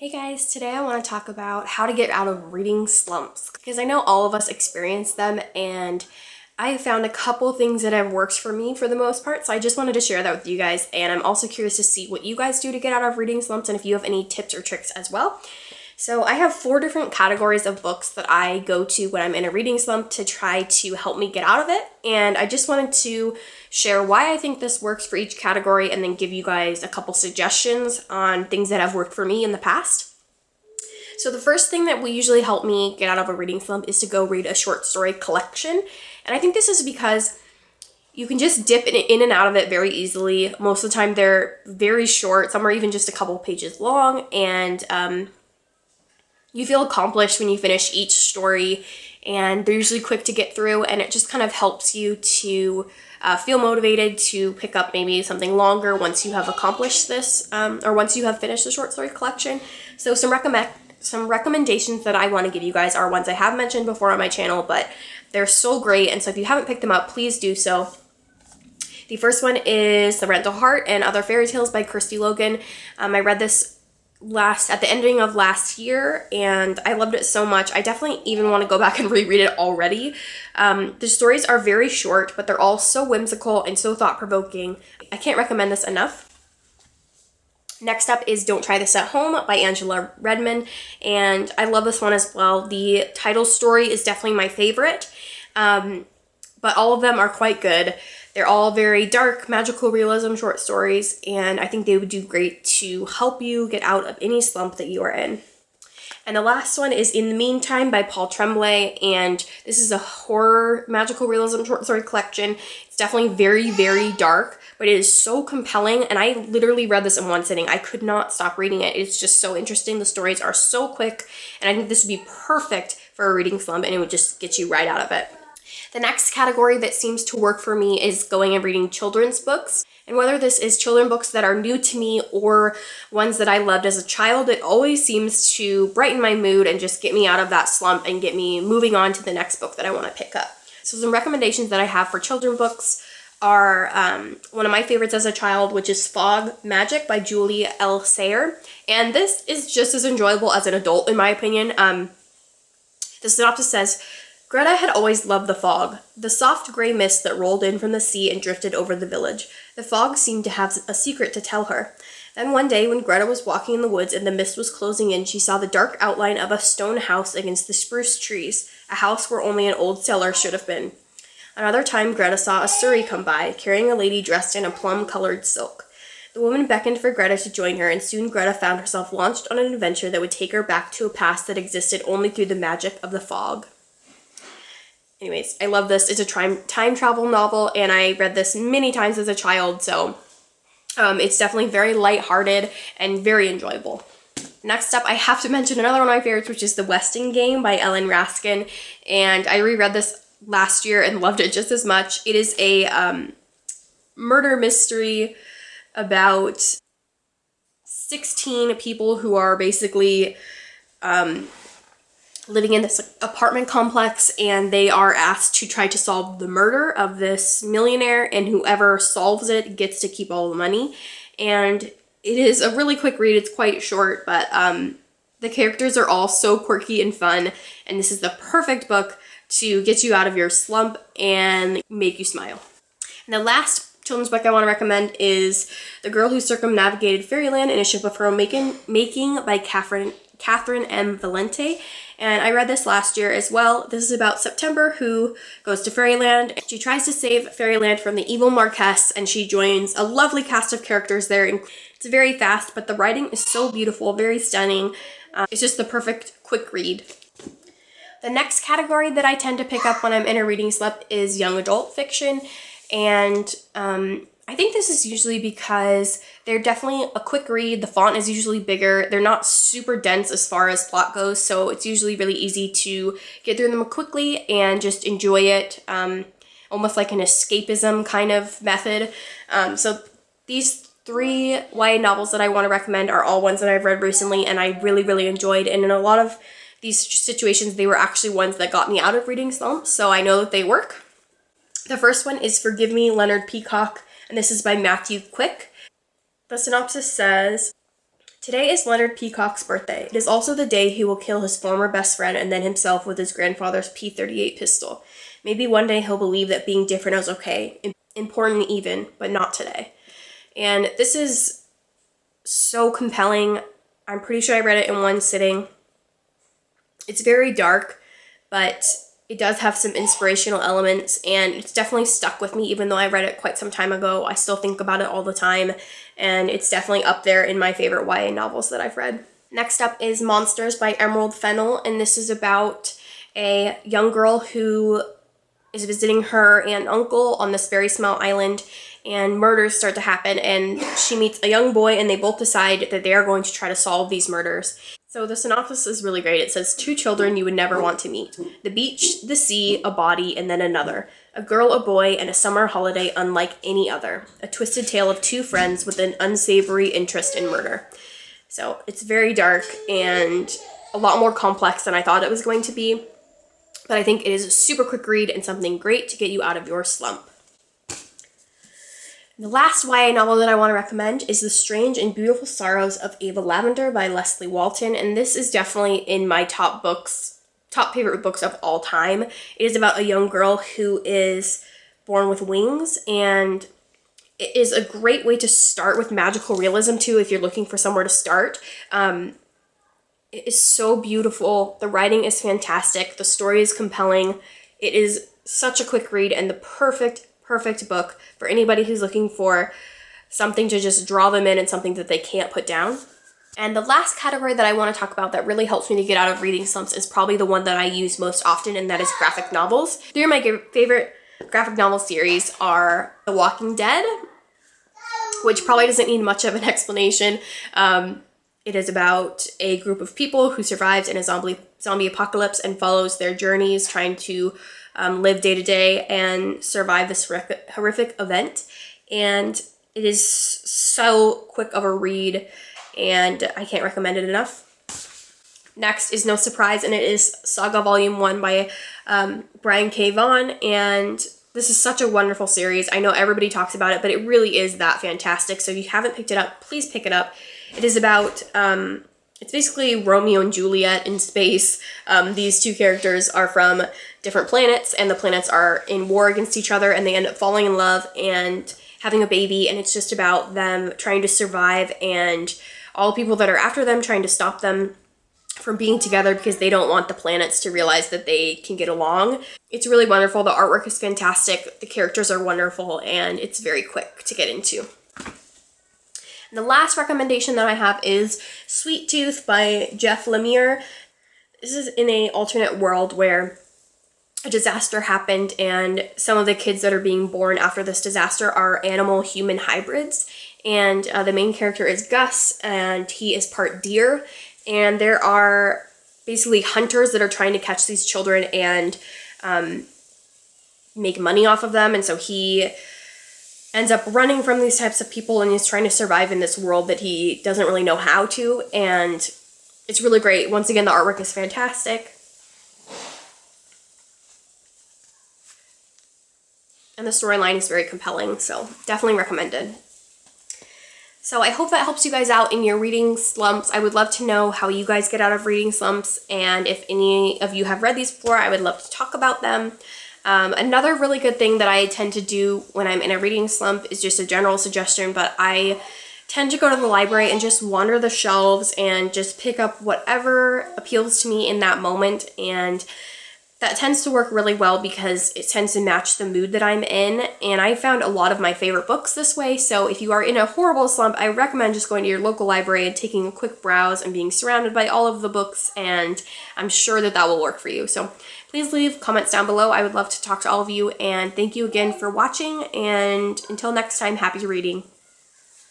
Hey guys, today I want to talk about how to get out of reading slumps because I know all of us experience them and I found a couple things that have worked for me for the most part, so I just wanted to share that with you guys, and I'm also curious to see what you guys do to get out of reading slumps and if you have any tips or tricks as well. So I have 4 different categories of books that I go to when I'm in a reading slump to try to help me get out of it, and I just wanted to share why I think this works for each category and then give you guys a couple suggestions on things that have worked for me in the past. So the first thing that will usually help me get out of a reading slump is to go read a short story collection, and I think this is because you can just dip in and out of it very easily. Most of the time they're very short, some are even just a couple pages long, and you feel accomplished when you finish each story, and they're usually quick to get through, and it just kind of helps you to feel motivated to pick up maybe something longer once you have accomplished this, or once you have finished the short story collection. So some recommendations that I want to give you guys are ones I have mentioned before on my channel, but they're so great, and so if you haven't picked them up, please do so. The first one is The Rental Heart and Other Fairy Tales by Kirsty Logan. I read this at the ending of last year, and I loved it so much. I definitely even want to go back and reread it already. The stories are very short, but they're all so whimsical and so thought-provoking. I can't recommend this enough. Next up is Don't Try This at Home by Angela Redmond, and I love this one as well. The title story is definitely my favorite, but all of them are quite good. They're all very dark, magical realism short stories, and I think they would do great to help you get out of any slump that you are in. And the last one is In the Meantime by Paul Tremblay, and this is a horror magical realism short story collection. It's definitely very, very dark, but it is so compelling, and I literally read this in one sitting. I could not stop reading it. It's just so interesting. The stories are so quick, and I think this would be perfect for a reading slump, and it would just get you right out of it. The next category that seems to work for me is going and reading children's books. And whether this is children's books that are new to me or ones that I loved as a child, it always seems to brighten my mood and just get me out of that slump and get me moving on to the next book that I want to pick up. So some recommendations that I have for children's books are one of my favorites as a child, which is Fog Magic by Julie L. Sayer. And this is just as enjoyable as an adult, in my opinion. The synopsis says, Greta had always loved the fog, the soft gray mist that rolled in from the sea and drifted over the village. The fog seemed to have a secret to tell her. Then one day, when Greta was walking in the woods and the mist was closing in, she saw the dark outline of a stone house against the spruce trees, a house where only an old cellar should have been. Another time, Greta saw a surrey come by, carrying a lady dressed in a plum-colored silk. The woman beckoned for Greta to join her, and soon Greta found herself launched on an adventure that would take her back to a past that existed only through the magic of the fog. Anyways, I love this. It's a time travel novel, and I read this many times as a child, so it's definitely very lighthearted and very enjoyable. Next up, I have to mention another one of my favorites, which is The Westing Game by Ellen Raskin, and I reread this last year and loved it just as much. It is a murder mystery about 16 people who are basically living in this apartment complex, and they are asked to try to solve the murder of this millionaire, and whoever solves it gets to keep all the money. And it is a really quick read. It's quite short, but the characters are all so quirky and fun, and this is the perfect book to get you out of your slump and make you smile. And the last children's book I want to recommend is The Girl Who Circumnavigated Fairyland in a Ship of Her Own Making by Catherine M. Valente. And I read this last year as well. This is about September, who goes to Fairyland. She tries to save Fairyland from the evil Marquess, and she joins a lovely cast of characters there. It's very fast, but the writing is so beautiful, very stunning. It's just the perfect quick read. The next category that I tend to pick up when I'm in a reading slump is young adult fiction. And I think this is usually because they're definitely a quick read. The font is usually bigger. They're not super dense as far as plot goes, so it's usually really easy to get through them quickly and just enjoy it, almost like an escapism kind of method. So these 3 YA novels that I want to recommend are all ones that I've read recently and I really, really enjoyed. And in a lot of these situations, they were actually ones that got me out of reading slumps, so I know that they work. The first one is Forgive Me, Leonard Peacock, and this is by Matthew Quick. The synopsis says, Today is Leonard Peacock's birthday. It is also the day he will kill his former best friend and then himself with his grandfather's P-38 pistol. Maybe one day he'll believe that being different is okay, important even, but not today. And this is so compelling. I'm pretty sure I read it in one sitting. It's very dark, but it does have some inspirational elements, and it's definitely stuck with me. Even though I read it quite some time ago, I still think about it all the time, and it's definitely up there in my favorite YA novels that I've read. Next up is Monsters by Emerald Fennell, and this is about a young girl who is visiting her aunt and uncle on this very small island, and murders start to happen, and she meets a young boy, and they both decide that they are going to try to solve these murders. So the synopsis is really great. It says, 2 children you would never want to meet. The beach, the sea, a body, and then another. A girl, a boy, and a summer holiday unlike any other. A twisted tale of 2 friends with an unsavory interest in murder. So it's very dark and a lot more complex than I thought it was going to be. But I think it is a super quick read and something great to get you out of your slump. The last YA novel that I want to recommend is The Strange and Beautiful Sorrows of Ava Lavender by Leslie Walton, and this is definitely in my top favorite books of all time. It is about a young girl who is born with wings, and it is a great way to start with magical realism too if you're looking for somewhere to start. It is so beautiful. The writing is fantastic. The story is compelling. It is such a quick read and the perfect book for anybody who's looking for something to just draw them in and something that they can't put down. And the last category that I want to talk about that really helps me to get out of reading slumps is probably the one that I use most often, and that is graphic novels. 3 of my favorite graphic novel series are The Walking Dead, which probably doesn't need much of an explanation. It is about a group of people who survives in a zombie apocalypse and follows their journeys trying to live day to day and survive this horrific event. And it is so quick of a read, and I can't recommend it enough. Next is No Surprise, and it is Saga Volume 1 by Brian K. Vaughan, and this is such a wonderful series. I know everybody talks about it, but it really is that fantastic. So if you haven't picked it up, please pick it up. It is about, it's basically Romeo and Juliet in space. These 2 characters are from different planets, and the planets are in war against each other, and they end up falling in love and having a baby, and it's just about them trying to survive and all the people that are after them trying to stop them from being together because they don't want the planets to realize that they can get along. It's really wonderful. The artwork is fantastic. The characters are wonderful, and it's very quick to get into. And the last recommendation that I have is Sweet Tooth by Jeff Lemire. This is in an alternate world where a disaster happened, and some of the kids that are being born after this disaster are animal-human hybrids. And the main character is Gus, and he is part deer. And there are basically hunters that are trying to catch these children and make money off of them. And so he ends up running from these types of people, and he's trying to survive in this world that he doesn't really know how to. And it's really great. Once again, the artwork is fantastic. And the storyline is very compelling, so definitely recommended. So I hope that helps you guys out in your reading slumps. I would love to know how you guys get out of reading slumps, and if any of you have read these before, I would love to talk about them. Another really good thing that I tend to do when I'm in a reading slump is just a general suggestion, but I tend to go to the library and just wander the shelves and just pick up whatever appeals to me in that moment, and that tends to work really well because it tends to match the mood that I'm in, and I found a lot of my favorite books this way. So if you are in a horrible slump, I recommend just going to your local library and taking a quick browse and being surrounded by all of the books, and I'm sure that that will work for you. So please leave comments down below. I would love to talk to all of you, and thank you again for watching, and until next time, happy reading.